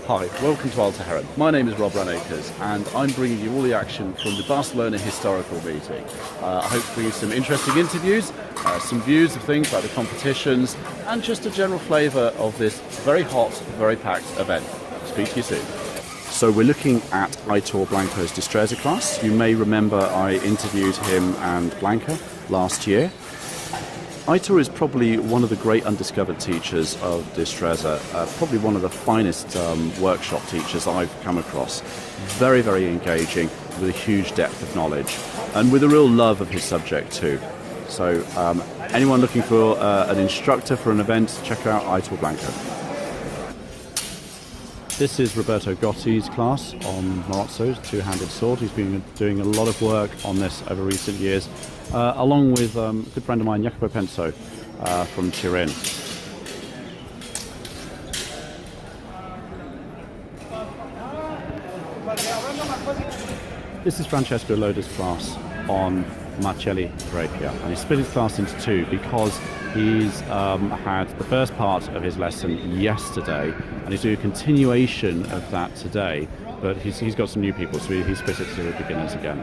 Hi, welcome to Alte Herren. My name is Rob Runacres and I'm bringing you all the action from the Barcelona Historical Meeting. I hope to bring you some interesting interviews, some views of things like the competitions and just a general flavour of this very hot, very packed event. Speak to you soon. So we're looking at Aitor Blanco's Destreza class. You may remember I interviewed him and Blanca last year. Aitor is probably one of the great undiscovered teachers of Destreza, probably one of the finest workshop teachers I've come across. Very, very engaging, with a huge depth of knowledge, and with a real love of his subject too. So anyone looking for an instructor for an event, check out Aitor Blanco. This is Roberto Gotti's class on Morozzo's two-handed sword. He's been doing a lot of work on this over recent years, along with a good friend of mine, Jacopo Penso, from Turin. This is Francesco Loda's class on Marcelli Rapier, and he split his class into two because he's had the first part of his lesson yesterday and he's doing a continuation of that today, but he's got some new people, so he split it to the beginners again.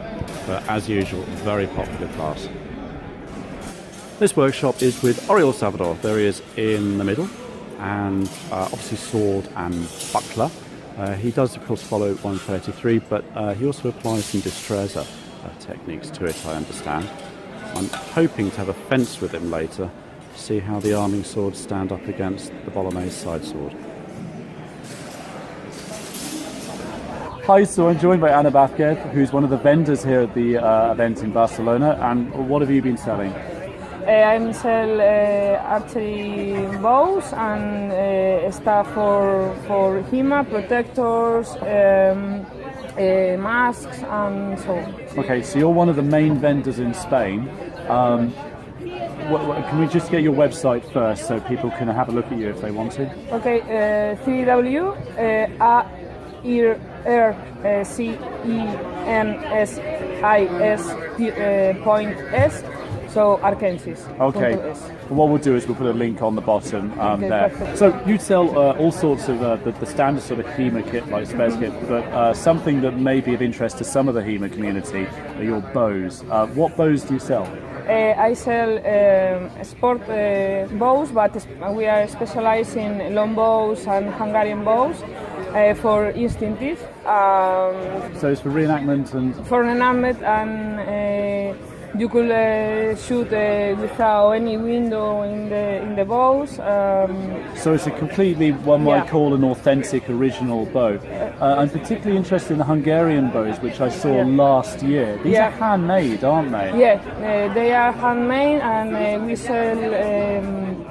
But as usual, very popular class. This workshop is with Orio Salvador. There he is in the middle, and obviously sword and buckler. He does of course follow 133, but he also applies some Destreza techniques to it, I understand. I'm hoping to have a fence with him later, see how the arming swords stand up against the Bolognese side sword. Hi, so I'm joined by Ana Vazquez, who's one of the vendors here at the event in Barcelona. And what have you been selling? I sell archery bows and stuff for HEMA, protectors, masks and so on. Okay, so you're one of the main vendors in Spain. Can we just get your website first so people can have a look at you if they want to? Okay, www.AERCENSIS.S, so Arcensis. Okay, well, what we'll do is we'll put a link on the bottom there. Perfect. So you sell all sorts of the standard sort of HEMA kit, like spares kit, but something that may be of interest to some of the HEMA community are your bows. What bows do you sell? I sell sport bows, but we are specialized in long bows and Hungarian bows for instinctive. So it's for reenactment and... For reenactment, and you could shoot without any window in the bows. So it's a completely, one might call an authentic original bow. I'm particularly interested in the Hungarian bows, which I saw last year. These are handmade, aren't they? Yeah, they are handmade, and we sell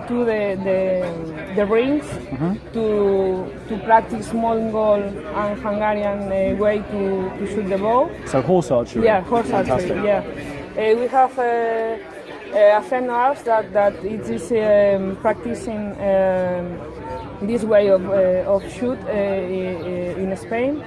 to the rings to practice Mongol and Hungarian way to shoot the bow. So horse archery? Yeah, horse archery, yeah. We have a friend of ours that it is practicing this way of shoot in Spain,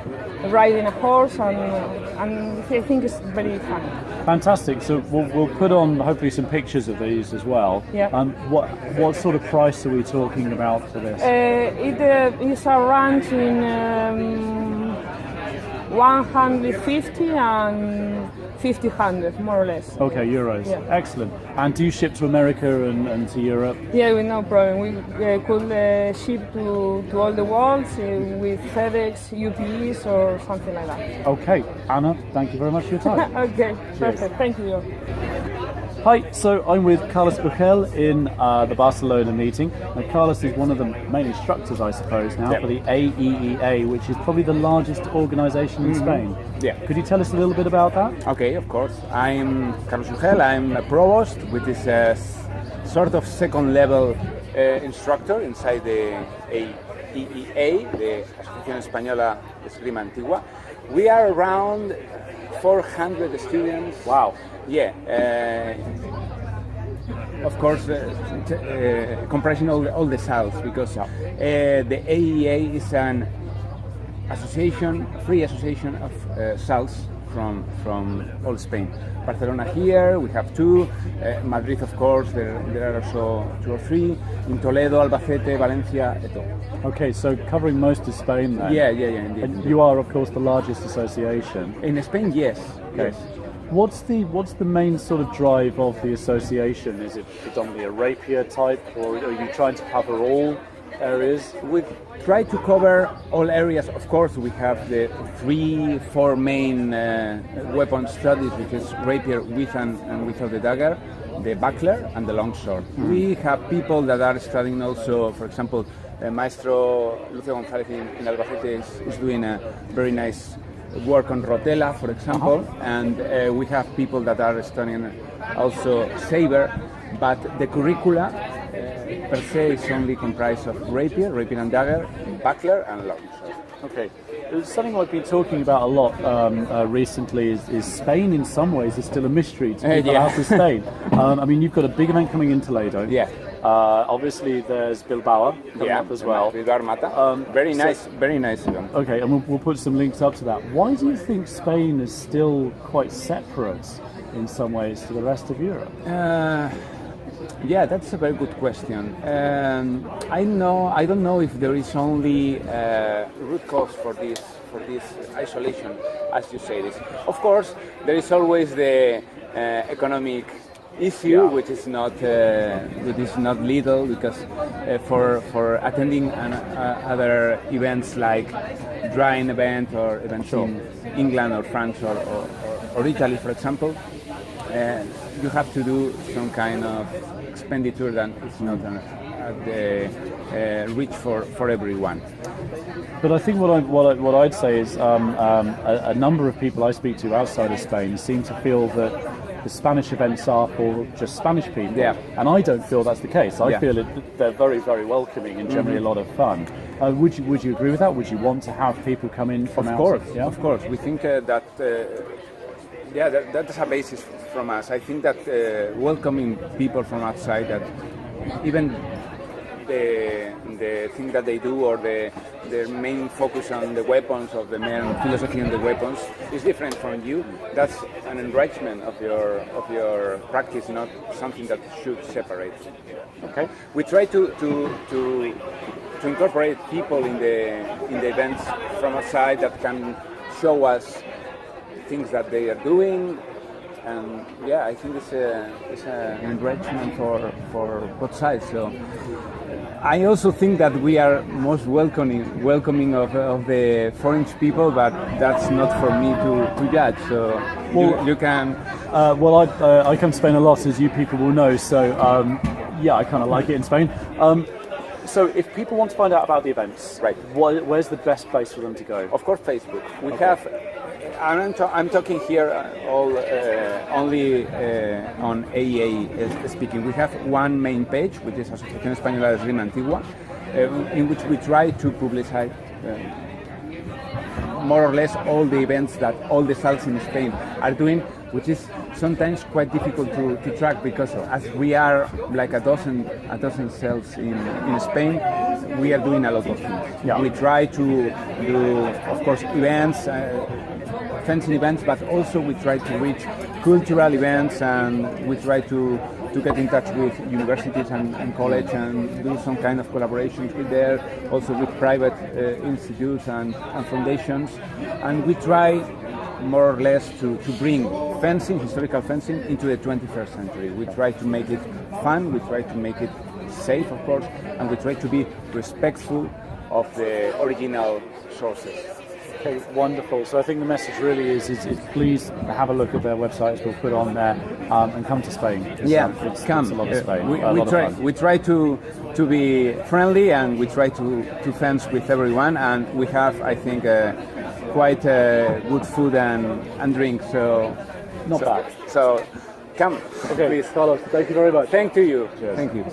riding a horse, and I think it's very fun. Fantastic. So we'll put on hopefully some pictures of these as well. Yeah. What sort of price are we talking about for this? It is around in 150 and 1,500, more or less. Okay, euros. Yeah. Excellent. And do you ship to America and to Europe? Yeah, with no problem. We could ship to all the world with FedEx, UPS or something like that. Okay, Anna, thank you very much for your time. Okay, perfect. Thank you. Hi, so I'm with Carlos Urgel in the Barcelona meeting. Now, Carlos is one of the main instructors, I suppose, now for the AEEA, which is probably the largest organisation in Spain. Yeah. Could you tell us a little bit about that? Okay, of course. I'm Carlos Urgel. I'm a provost, which is a sort of second level instructor inside the AEEA, the Asociación Española de Esgrima Antigua. We are around 400 students. Wow. Yeah. of course, comprising all the salts, because the AEEA is an association, free association of salts from all Spain. Barcelona here, we have 2. Madrid, of course, there are also 2 or 3. In Toledo, Albacete, Valencia, etc. Okay, so covering most of Spain then. Yeah, indeed. And you are, of course, the largest association. In Spain, yes. Okay. Yes. What's the main sort of drive of the association? Is it predominantly a rapier type, or are you trying to cover all areas? We try to cover all areas. Of course, we have the 3-4 main weapon studies, which is rapier with and without the dagger, the buckler, and the longsword. We have people that are studying also, for example, Maestro Lucio González in Albacete is doing a very nice work on rotella, for example, and we have people that are studying also saber, but the curricula per se is only comprised of rapier and dagger, buckler, and longsword. Okay. Something I've been talking about a lot recently is Spain. In some ways, is still a mystery to people out of Spain. I mean, you've got a big event coming in Toledo. Yeah. Obviously, there's Bilbao coming up as well. Bilbao Armata. Very nice event. Okay, and we'll put some links up to that. Why do you think Spain is still quite separate in some ways to the rest of Europe? Yeah, that's a very good question. I don't know if there is only root cause for this isolation, as you say this. Of course, there is always the economic issue, which is not little, because for attending other events like drying event or events in England or France or Italy, for example, you have to do some kind of expenditure that is not at the reach for everyone. But I think what I'd say is a number of people I speak to outside of Spain seem to feel that the Spanish events are for just Spanish people, and I don't feel that's the case. I feel they're very, very welcoming and generally a lot of fun. Would you agree with that? Would you want to have people come in from outside? Of course. We think that that's a basis from us. I think that welcoming people from outside, that even the thing that they do, or their main focus on the weapons, of the main philosophy on the weapons, is different from you. That's an enrichment of your practice, not something that should separate. Okay. We try to incorporate people in the events from outside that can show us things that they are doing, and I think it's an enrichment for both sides. So I also think that we are most welcoming of the foreign people, but that's not for me to judge. So you can. I come to Spain a lot, as you people will know. So I kind of like it in Spain. So if people want to find out about the events, right, where's the best place for them to go? Of course, Facebook. We have. I'm talking here only on AEA speaking. We have one main page, which is Asociación Española de Esgrima Antigua, in which we try to publicize more or less all the events that all the salts in Spain are doing, which is sometimes quite difficult to track, because as we are like a dozen cells in Spain, we are doing a lot of things. Yeah. We try to do, of course, events, fencing events, but also we try to reach cultural events, and we try to get in touch with universities and college and do some kind of collaborations with there, also with private institutes and foundations, and we try more or less to bring fencing, historical fencing, into the 21st century. We try to make it fun, we try to make it safe, of course, and we try to be respectful of the original sources. Okay, wonderful. So I think the message really is please have a look at their websites. We'll put on there and come to Spain. Come. It's a lot of Spain. We try to be friendly, and we try to fence with everyone, and we have, I think, quite good food and drink. So not bad. So come. Okay, please. Carlo, thank you very much. Thank you. Cheers. Thank you.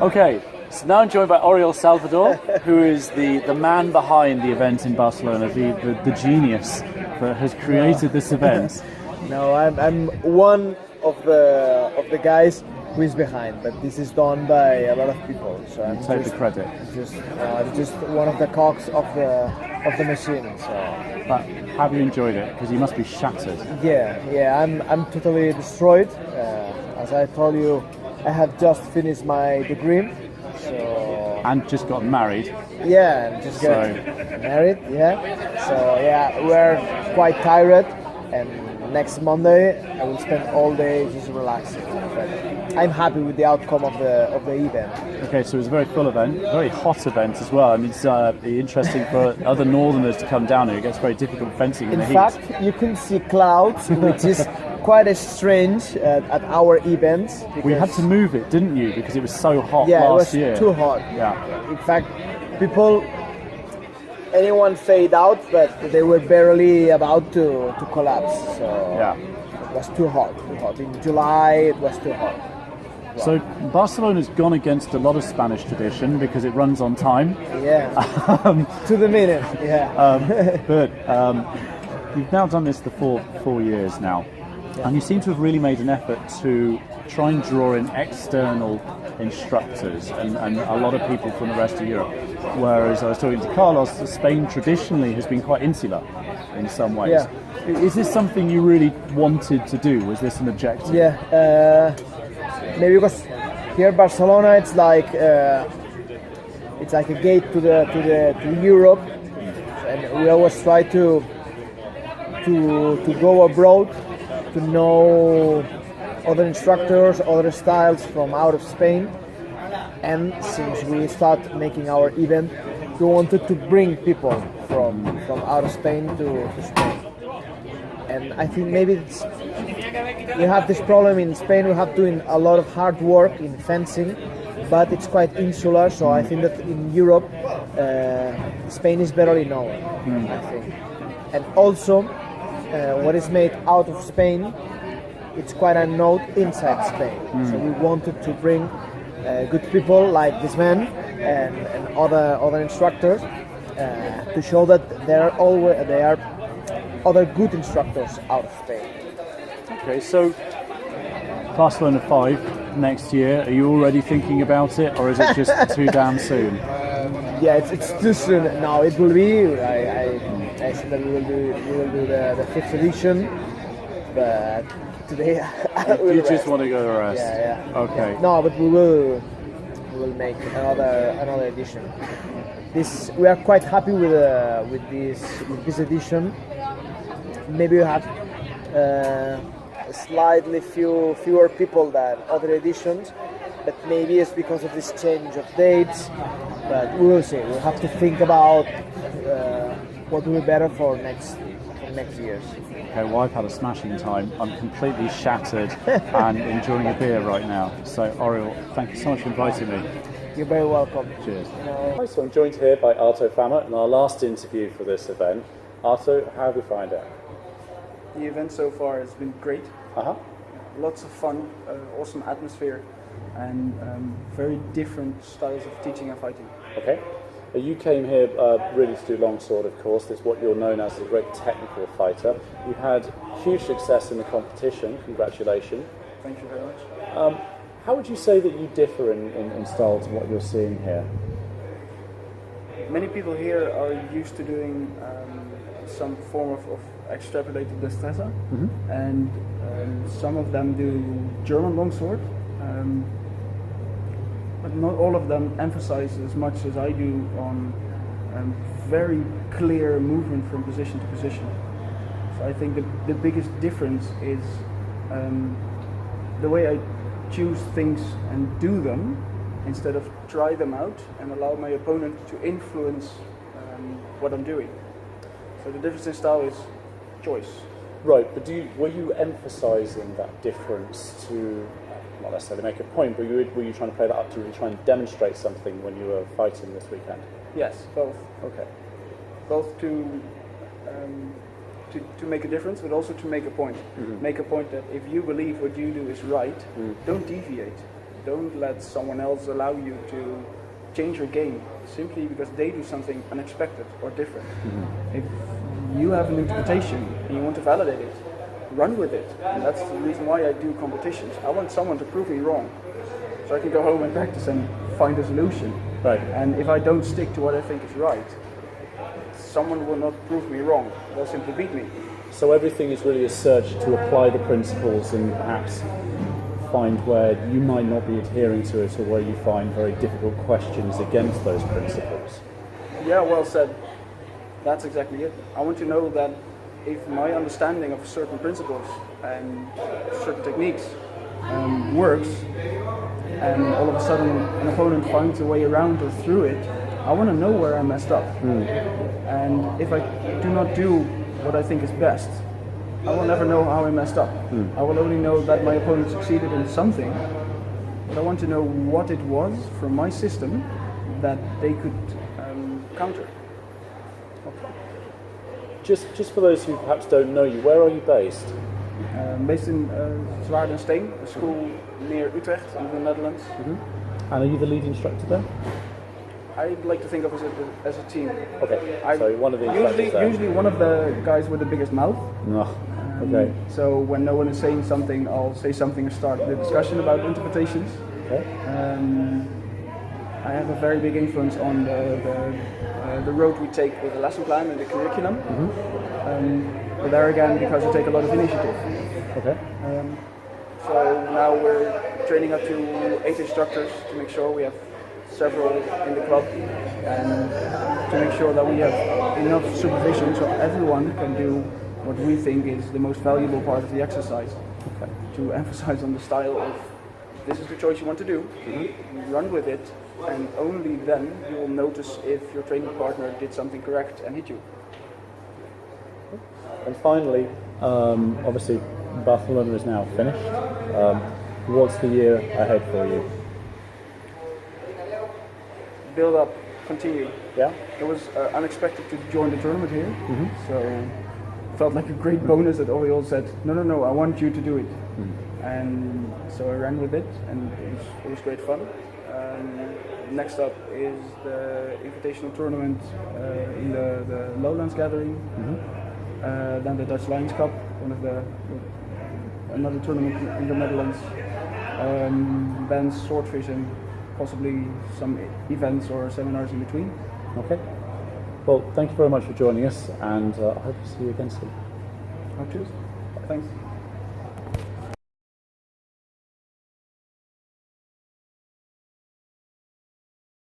Okay. So now I'm joined by Orio Salvador, who is the man behind the event in Barcelona, the genius that has created this event. No, I'm one of the guys who is behind, but this is done by a lot of people. So I'm Take the credit. I'm just one of the cogs of the machine. So. But have you enjoyed it? Because you must be shattered. Yeah, I'm totally destroyed. As I told you, I have just finished my degree, so And just got married. yeah, and just got married. Yeah, so yeah, we're quite tired, and next Monday I will spend all day just relaxing. But I'm happy with the outcome of the event. Okay, so it was a very full event, very hot event as well. I mean, it's interesting for other northerners to come down here. It gets very difficult fencing in In the heat. fact, you can see clouds, which is quite a strange at our events. We had to move it, didn't you? Because it was so hot Yeah, last it was year. too hot. Yeah. In fact, anyone fade out, but they were barely about to collapse. So Yeah. it was too hot. In July, it was too hot. So Barcelona's gone against a lot of Spanish tradition because it runs on time. Yeah, to the minute. Yeah. But you've now done this for 4 years now, and you seem to have really made an effort to try and draw in external instructors and a lot of people from the rest of Europe. Whereas I was talking to Carlos, Spain traditionally has been quite insular in some ways. Yeah. Is this something you really wanted to do? Was this an objective? Yeah. Maybe because here in Barcelona, it's like a gate to Europe, and we always try to go abroad to know other instructors, other styles from out of Spain. And since we start making our event, we wanted to bring people from out of Spain to Spain. And I think maybe we have this problem in Spain. We have doing a lot of hard work in fencing, but it's quite insular. So I think that in Europe, Spain is barely known. I think, and also what is made out of Spain, it's quite unknown inside Spain. So we wanted to bring good people like this man and other instructors to show that there are other good instructors out of Spain. Okay, so Barcelona 5 next year. Are you already thinking about it, or is it just too damn soon? Yeah, it's too soon. No, it will be. I said that we will do the 5th edition, but today You just want to go to rest. Yeah. Okay. No, but we will make another edition. We are quite happy with this edition. Maybe we have slightly fewer people than other editions, but maybe it's because of this change of dates. But we will see. We'll have to think about what will be better for next years. Okay, well, I've had a smashing time. I'm completely shattered and enjoying a beer right now. So, Oriol, thank you so much for inviting me. You're very welcome. Cheers. Hi, so I'm joined here by Arto Fama in our last interview for this event. Arto, how have you found it? The event so far has been great. Uh-huh. Lots of fun, awesome atmosphere, and very different styles of teaching and fighting. Okay. You came here really to do longsword, of course. That's what you're known as a great technical fighter. You've had huge success in the competition. Congratulations. Thank you very much. How would you say that you differ in style to what you're seeing here? Many people here are used to doing some form of extrapolated destreza, and some of them do German longsword, but not all of them emphasize as much as I do on very clear movement from position to position. So I think the biggest difference is the way I choose things and do them instead of try them out and allow my opponent to influence what I'm doing. So the difference in style is choice. Right, but were you emphasising that difference to not necessarily make a point, but were you trying to play that up to really try and demonstrate something when you were fighting this weekend? Yes, both. Okay. Both to make a difference, but also to make a point. Make a point that if you believe what you do is right, don't deviate. Don't let someone else allow you to change your game simply because they do something unexpected or different. If you have an interpretation and you want to validate it, run with it. And that's the reason why I do competitions. I want someone to prove me wrong, so I can go home and practice and find a solution. Right. And if I don't stick to what I think is right, someone will not prove me wrong. They'll simply beat me. So everything is really a search to apply the principles and perhaps find where you might not be adhering to it, or where you find very difficult questions against those principles. Yeah, well said. That's exactly it. I want to know that if my understanding of certain principles and certain techniques works, and all of a sudden an opponent finds a way around or through it, I want to know where I messed up. And if I do not do what I think is best, I will never know how I messed up. I will only know that my opponent succeeded in something, but I want to know what it was from my system that they could counter. Just for those who perhaps don't know you, where are you based? Based in Zwaard and Steen, a school near Utrecht in the Netherlands. And are you the lead instructor there? I like to think of it as a team. Okay, so one of the instructors there. Usually one of the guys with the biggest mouth. No. Okay. So when no one is saying something, I'll say something and start the discussion about interpretations. Okay. I have a very big influence on the road we take with the lesson plan and the curriculum. But there again, because I take a lot of initiative. Okay. So now we're training up to 8 instructors to make sure we have several in the club, and to make sure that we have enough supervision so everyone can do what we think is the most valuable part of the exercise. Okay. To emphasize on the style of, this is the choice you want to do, you run with it, and only then you will notice if your training partner did something correct and hit you. And finally, obviously Barcelona is now finished. What's the year ahead for you? Build up, continue. Yeah. It was unexpected to join the tournament here, so it felt like a great bonus that Oriol said, no, I want you to do it. And so I ran with it, and it was great fun. Next up is the invitational tournament in the Lowlands Gathering, then the Dutch Lions Cup, another tournament in the Netherlands, then swordfish and possibly some events or seminars in between. Okay. Well, thank you very much for joining us, and I hope to see you again soon. Oh, cheers. Thanks.